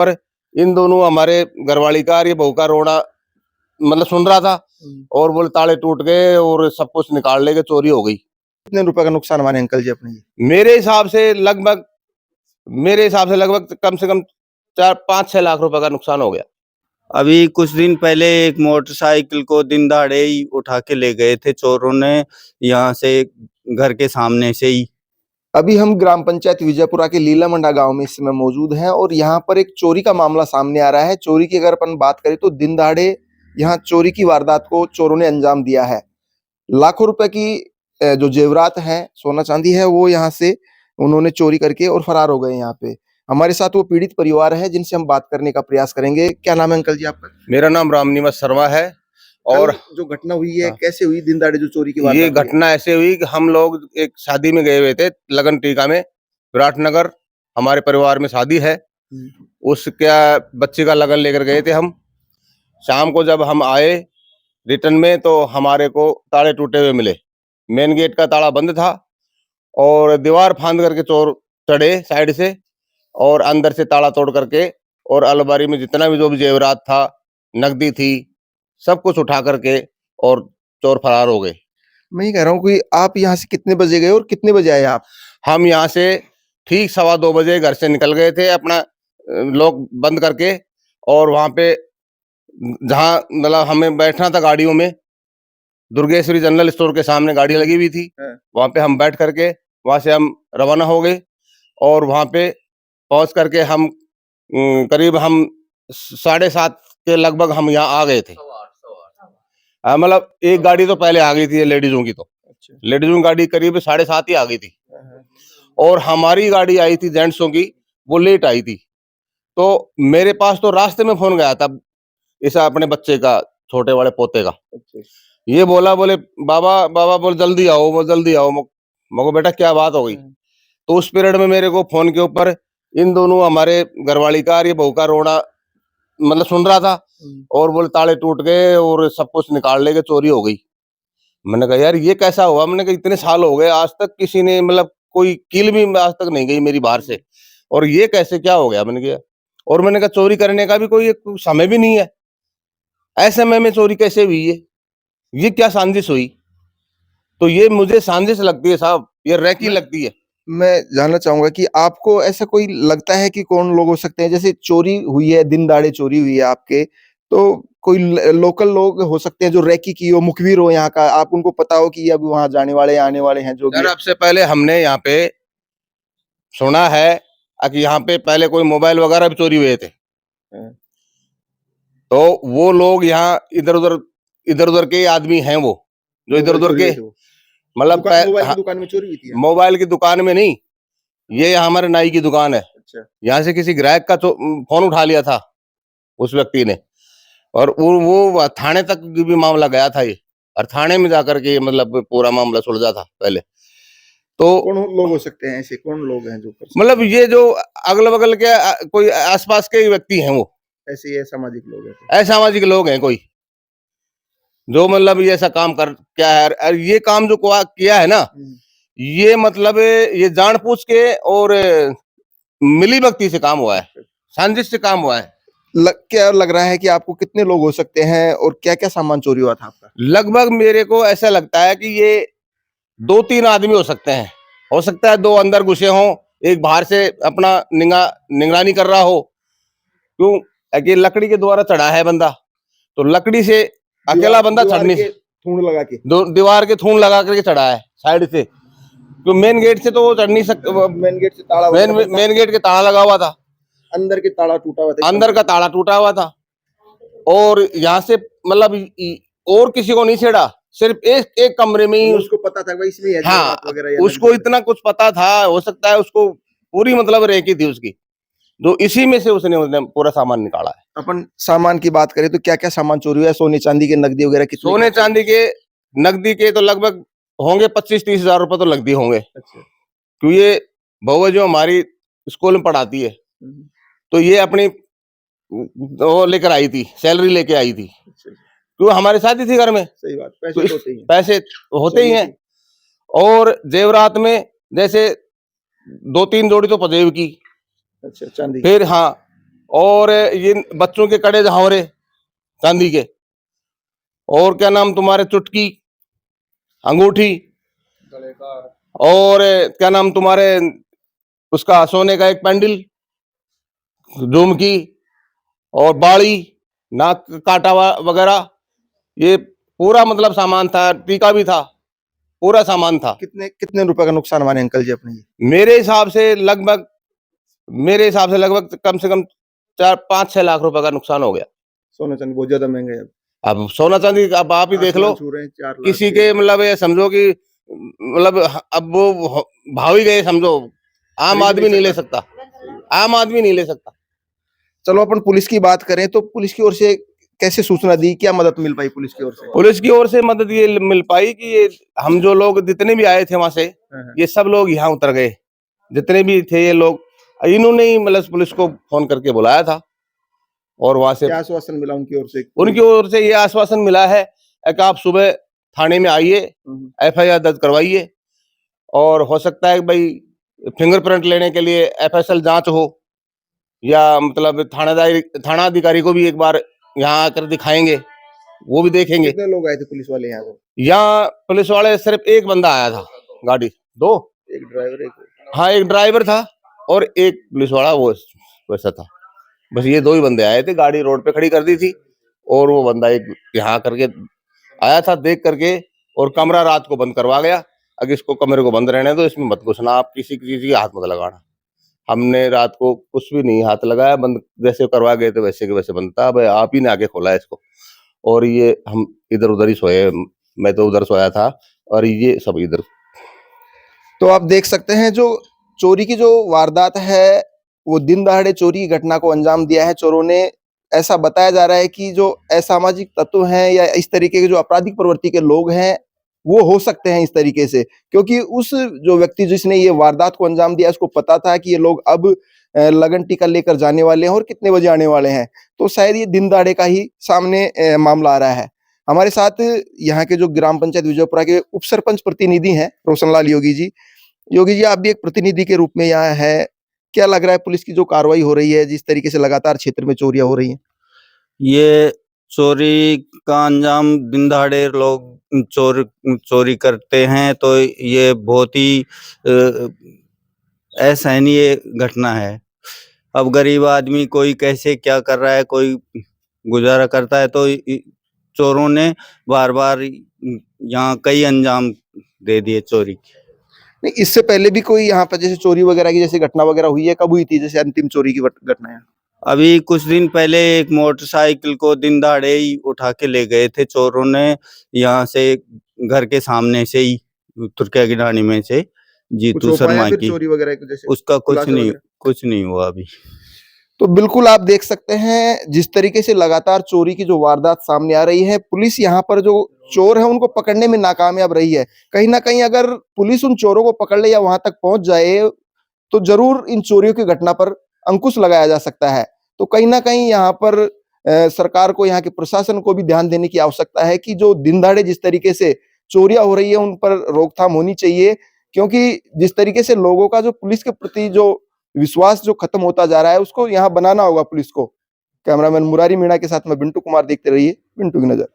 पर इन दोनों हमारे घरवाली का और ये बहू का रोना मतलब सुन रहा था और बोले ताले टूट गए और सब कुछ निकाल लेके चोरी हो गई। कितने रुपए का नुकसान माने अंकल जी अपने? मेरे हिसाब से लगभग कम से कम 4-5-6 लाख रुपए का नुकसान हो गया। अभी कुछ दिन पहले एक मोटरसाइकिल को दिन दहाड़े ही उठा के ले गए थे चोरों ने, यहाँ से घर के सामने से ही। अभी हम ग्राम पंचायत विजयपुरा के लीलामंडा गांव में इस समय मौजूद हैं और यहाँ पर एक चोरी का मामला सामने आ रहा है। चोरी की अगर अपन बात करें तो दिन दहाड़े यहाँ चोरी की वारदात को चोरों ने अंजाम दिया है। लाखों रुपए की जो जेवरात है, सोना चांदी है, वो यहाँ से उन्होंने चोरी करके और फरार हो गए। यहाँ पे हमारे साथ वो पीड़ित परिवार है जिनसे हम बात करने का प्रयास करेंगे। क्या नाम है अंकल जी आपका? मेरा नाम रामनिवास शर्मा है। और जो घटना हुई है कैसे हुई? दिन दहाड़े जो चोरी की ये घटना ऐसे हुई कि हम लोग एक शादी में गए हुए थे लगन टीका में, विराटनगर। हमारे परिवार में शादी है, उसका बच्चे का लगन लेकर गए थे हम। शाम को जब हम आए रिटर्न में तो हमारे को ताले टूटे हुए मिले। मेन गेट का ताला बंद था और दीवार फांद करके चोर चढ़े साइड से और अंदर से ताला तोड़ करके और अलमारी में जितना भी जो भी जेवरात था, नकदी थी, सब कुछ उठा करके और चोर फरार हो गए। मैं ये कह रहा हूँ कि आप यहाँ से कितने बजे गए और कितने बजे आए आप? हम यहाँ से ठीक 2:15 बजे घर से निकल गए थे अपना लॉक बंद करके, और वहां पे जहाँ मतलब हमें बैठना था गाड़ियों में, दुर्गेश्वरी जनरल स्टोर के सामने गाड़ी लगी हुई थी, वहां पे हम बैठ करके वहां से हम रवाना हो गए और वहां पे पहुंच करके हम करीब हम 7:30 के लगभग हम यहाँ आ गए थे। मतलब एक गाड़ी तो पहले आ गई थी लेडीजों की, तो लेडीजों गाड़ी करीब 7:30 ही आ गई थी और हमारी गाड़ी आई थी जेंट्सों की, वो लेट आई थी। तो मेरे पास तो रास्ते में फोन गया था इस अपने बच्चे का, छोटे वाले पोते का। ये बोले बाबा बोल जल्दी आओ। मको बेटा क्या बात हो गई? तो उस पीरियड में मेरे को फोन के ऊपर इन दोनों हमारे घरवाली का और ये बहू का रोना मतलब सुन रहा था और बोले ताले टूट गए और सब कुछ निकाल लेके चोरी हो गई। मैंने कहा यार ये कैसा हुआ? मैंने कहा इतने साल हो गए आज तक किसी ने मतलब कोई कील भी आज तक नहीं गई मेरी बाहर से, और ये कैसे क्या हो गया? मैंने कहा, और मैंने कहा चोरी करने का भी कोई समय भी नहीं है, ऐसे में चोरी कैसे हुई है? ये क्या साजिश हुई? तो ये मुझे साजिश लगती है साहब, ये रैकी लगती है। मैं जानना चाहूंगा कि आपको ऐसा कोई लगता है कि कौन लोग हो सकते हैं? जैसे चोरी हुई है, दिन दहाड़े चोरी हुई है आपके, तो कोई लोकल लोग हो सकते हैं जो रैकी की हो, मुखबिर हो यहाँ का, आप उनको पता हो कि अब वहां जाने वाले आने वाले हैं जो भी। सबसे पहले हमने यहाँ पे सुना है कि यहाँ पे पहले कोई मोबाइल वगैरह भी चोरी हुए थे, तो वो लोग यहाँ इधर उधर के आदमी हैं, वो जो इधर उधर के मतलब मोबाइल की दुकान में चोरी हुई थी? मोबाइल की दुकान में नहीं, ये हमारे नाई की दुकान है। अच्छा। यहाँ से किसी ग्राहक का फोन उठा लिया था उस व्यक्ति ने, और वो थाने तक भी मामला गया था ये, और थाने में जाकर के मतलब पूरा मामला सुलझा था पहले। तो कौन लोग हो सकते हैं ऐसे? कौन लोग हैं जो मतलब ये जो अगल बगल के कोई आसपास के व्यक्ति हैं, वो ऐसे असामाजिक लोग हैं? असामाजिक लोग हैं कोई जो मतलब ये ऐसा काम कर क्या है, और ये काम जो किया है ना, ये मतलब ये जानबूझ के और मिली भगती से काम हुआ है, साजिश से काम हुआ है। क्या लग रहा है कि आपको कितने लोग हो सकते हैं और क्या क्या सामान चोरी हुआ था आपका? लगभग मेरे को ऐसा लगता है कि ये 2-3 आदमी हो सकते हैं। हो सकता है 2 अंदर घुसे हों, एक बाहर से अपना निगरानी कर रहा हो। क्यों? कि लकड़ी के द्वारा चढ़ा है बंदा, तो लकड़ी से अकेला बंदा चढ़ने से थूण लगा के, दीवार के थूण लगा करके चढ़ा है साइड से, तो मेन गेट से तो वो चढ़ नहीं सकता। मेन गेट से ताला, मेन गेट के ताला लगा हुआ था, अंदर के ताला टूटा हुआ था, अंदर का ताला टूटा हुआ था, और यहाँ से मतलब और किसी को नहीं छेड़ा, सिर्फ एक कमरे में ही उसको पता था इसमें है। हाँ, उसको इतना कुछ पता था, हो सकता है उसको पूरी मतलब रेकी थी उसकी, जो इसी में से उसने पूरा सामान निकाला है। अपन सामान की बात करें तो क्या क्या सामान चोरी हुआ है? सोने चांदी के, नकदी वगैरह की? सोने चांदी के, नकदी के तो लगभग होंगे 25-30 हजार रुपए तो लगती होंगे। अच्छा। क्योंकि ये बहू जो हमारी स्कूल में पढ़ाती है, तो ये अपनी वो लेकर आई थी, सैलरी लेके आई थी। अच्छा। क्योंकि हमारे साथ ही थी घर में। सही बात, पैसे होते ही हैं। और जेवरात में जैसे 2-3 जोड़ी तो पजेब की। अच्छा, चांदी। फिर हाँ, और ये बच्चों के कड़े झावरे चांदी के, और क्या नाम तुम्हारे चुटकी, अंगूठी, और क्या नाम तुम्हारे उसका सोने का एक पेंडल, झुमकी और बाड़ी, नाक काटा वगैरह, ये पूरा मतलब सामान था, टीका भी था, पूरा सामान था। कितने कितने रुपए का नुकसान माने अंकल जी अपने? मेरे हिसाब से लगभग कम से कम 4-5-6 लाख रुपए का नुकसान हो गया। सोना चांदी बहुत ज्यादा महंगा है अब सोना चांदी अब आप ही देख लो, छू रहे हैं 4 लाख किसी के मतलब ये समझो कि मतलब अब वो भाव ही गए समझो, आम आदमी नहीं ले सकता, आम आदमी नहीं ले सकता। चलो अपन पुलिस की बात करें तो पुलिस की ओर से कैसे सूचना दी, क्या मदद मिल पाई पुलिस की ओर से? पुलिस की ओर से मदद ये मिल पाई कि ये हम जो लोग जितने भी आए थे वहां से, ये सब लोग यहाँ उतर गए, जितने भी थे ये लोग, इन्होंने ही मतलब पुलिस को फोन करके बुलाया था, और वहां से क्या आश्वासन मिला उनकी ओर से? उनकी ओर से ये आश्वासन मिला है कि आप सुबह थाने में आइए, FIR दर्ज करवाइए, और हो सकता है कि भाई फिंगरप्रिंट लेने के लिए FSL जांच हो, या मतलब थाना अधिकारी को भी एक बार यहाँ आकर दिखाएंगे, वो भी देखेंगे। कितने लोग आए थे पुलिस वाले यहाँ? यहाँ पुलिस वाले सिर्फ एक बंदा आया था, गाड़ी दो, एक ड्राइवर, एक हाँ एक ड्राइवर था और एक पुलिस वाला, वो वैसा था, बस ये 2 ही बंदे आए थे। गाड़ी रोड पे खड़ी कर दी थी, और वो बंदा एक यहाँ करके आया था, देख करके, और कमरा रात को बंद करवा गया। अगर इसको कमरे को बंद रहने दो, इसमें मत घुसना, आप किसी चीज के हाथ मत लगाना। हमने रात को कुछ भी नहीं हाथ लगाया, बंद जैसे करवा गए थे वैसे के वैसे बंद था। भाई आप ही ने आके खोला है इसको, और ये हम इधर उधर ही सोए, मैं तो उधर सोया था और ये सब इधर। तो आप देख सकते हैं जो चोरी की जो वारदात है, वो दिन दहाड़े चोरी की घटना को अंजाम दिया है चोरों ने। ऐसा बताया जा रहा है कि जो असामाजिक तत्व हैं या इस तरीके के जो आपराधिक प्रवृत्ति के लोग हैं, वो हो सकते हैं इस तरीके से, क्योंकि उस जो व्यक्ति जिसने ये वारदात को अंजाम दिया, उसको पता था कि ये लोग अब लगन टीका लेकर जाने वाले हैं और कितने बजे आने वाले हैं। तो शायद ये दिन दहाड़े का ही सामने मामला आ रहा है। हमारे साथ यहाँ के जो ग्राम पंचायत विजयपुरा के उप सरपंच प्रतिनिधि हैं रोशनलाल योगी जी। योगी जी, आप भी एक प्रतिनिधि के रूप में यहाँ है, क्या लग रहा है पुलिस की जो कार्रवाई हो रही है, जिस तरीके से लगातार क्षेत्र में चोरियां हो रही हैं? ये चोरी का अंजाम दिन दहाड़े लोग चोरी करते हैं, तो ये बहुत ही असहनीय घटना है। अब गरीब आदमी कोई कैसे क्या कर रहा है, कोई गुजारा करता है, तो चोरों ने बार बार यहाँ कई अंजाम दे दिए चोरी के। नहीं, इससे पहले भी कोई यहाँ पर जैसे चोरी वगैरह की जैसे घटना वगैरह हुई है? कब हुई थी जैसे अंतिम चोरी की घटना है? अभी कुछ दिन पहले एक मोटरसाइकिल को दिन दहाड़े ही उठा के ले गए थे चोरों ने, यहाँ से घर के सामने से ही, तुर्किया गिरानी में से, जीतू शर्मा की। चोरी वगैरह की जैसे उसका खुलासा कुछ नहीं हुआ अभी। तो बिल्कुल आप देख सकते हैं जिस तरीके से लगातार चोरी की जो वारदात सामने आ रही है, पुलिस यहाँ पर जो चोर है उनको पकड़ने में नाकामयाब रही है। कहीं ना कहीं अगर पुलिस उन चोरों को पकड़ ले या वहां तक पहुंच जाए, तो जरूर इन चोरियों की घटना पर अंकुश लगाया जा सकता है। तो कहीं ना कहीं यहाँ पर सरकार को, यहाँ के प्रशासन को भी ध्यान देने की आवश्यकता है कि जो दिन दहाड़े जिस तरीके से चोरियां हो रही है उन पर रोकथाम होनी चाहिए, क्योंकि जिस तरीके से लोगों का जो पुलिस के प्रति जो विश्वास जो खत्म होता जा रहा है, उसको यहाँ बनाना होगा पुलिस को। कैमरामैन मुरारी मीणा के साथ में बिंटू कुमार, देखते रहिए बिंटू की नजर।